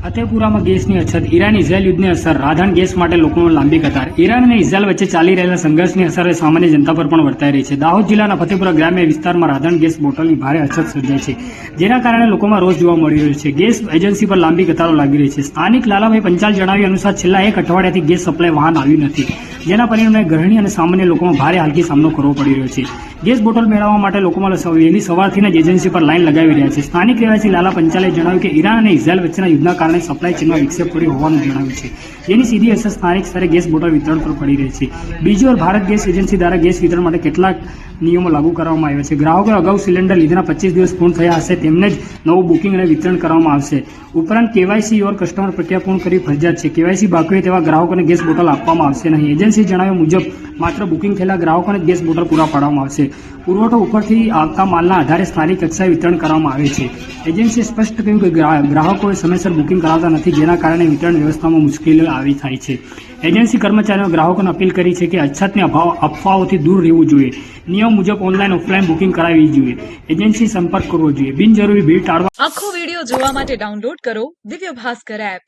ફતેપુરામાં ગેસની અછત, Iran Israel યુદ્ધની અસર, રાંધણ ગેસ માટે લોકોમાં લાંબી કતાર. ઈરાન અને ઇઝરાયલ વચ્ચે ચાલી રહેલા સંઘર્ષની અસર સામાન્ય જનતા પર પણ વર્તાઈ રહી છે. દાહોદ જિલ્લાના ફતેપુરા ગ્રામ્ય વિસ્તારમાં રાંધણ ગેસ બોટલની ભારે અછત સર્જાઈ છે, જેના કારણે લોકોમાં રોષ જોવા મળી રહ્યો છે. ગેસ એજન્સી પર લાંબી કતારો લાગી રહી છે. સ્થાનિક લાલાભાઈ પંચાલ જણાવ્યા અનુસાર છેલ્લા એક અઠવાડિયાથી ગેસ સપ્લાય વાહન આવ્યું નથી, જેના પરિણામે ગૃહિણી અને સામાન્ય લોકોમાં ભારે હાલકી સામનો કરવો પડી રહ્યો છે. ગેસ બોટલ મેળવવા માટે લોકોમાં વહેલી સવારથી જ એજન્સી પર લાઈન લગાવી રહ્યા છે. સ્થાનિક રહેવાસી લાલા પંચાલે જણાવ્યું કે ઈરાન અને ઇઝરાયલ વચ્ચેના યુદ્ધના કારણે સપ્લાય ચેનમાં વિક્ષેપ પડ્યો હોવાનું જણાવ્યું છે, જેની સીધી અસર સ્થાનિક સ્તરે ગેસ બોટલ વિતરણ પર પડી રહી છે. બીજી ઓર ભારત ગેસ એજન્સી દ્વારા ગેસ વિતરણ માટે કેટલાક નિયમો લાગુ કરવામાં આવ્યા છે. ગ્રાહકો અગાઉ સિલિન્ડર લીધેના 25 દિવસ પૂર્ણ થયા હશે તેમને જ નવું બુકિંગ અને વિતરણ કરવામાં આવશે. ઉપરાંત કેવાયસી ઓર કસ્ટમર પ્રક્રિયા પૂર્ણ કરવી ફરજિયાત છે. કેવાયસી બાકી હોય તેવા ગ્રાહકોને ગેસ બોટલ આપવામાં આવશે નહીં. એજન્સી જણાવ્યા મુજબ માત્ર બુકિંગ થયેલા ગ્રાહકોને જ ગેસ બોટલ પૂરા પાડવામાં આવશે. પુરવઠો ઉપરથી આવતા માલના આધારે સ્થાનિક કક્ષાએ વિતરણ કરવામાં આવે છે. એજન્સીએ સ્પષ્ટ કહ્યું કે ગ્રાહકોએ સમયસર બુકિંગ કરાવતા નથી, જેના કારણે વિતરણ વ્યવસ્થામાં મુશ્કેલીઓ આવી થાય છે. એજન્સી કર્મચારીઓ ગ્રાહકોને અપીલ કરી છે કે અછતની અફવાઓથી દૂર રહેવું જોઈએ. નિયમ મુજબ ઓનલાઈન ઓફલાઈન બુકિંગ કરાવવી જોઈએ. એજન્સી સંપર્ક કરવો જોઈએ. બિનજરૂરી ભીડ ટાળવા. આખો વિડિયો જોવા માટે ડાઉનલોડ કરો દિવ્ય ભાસ્કર એપ.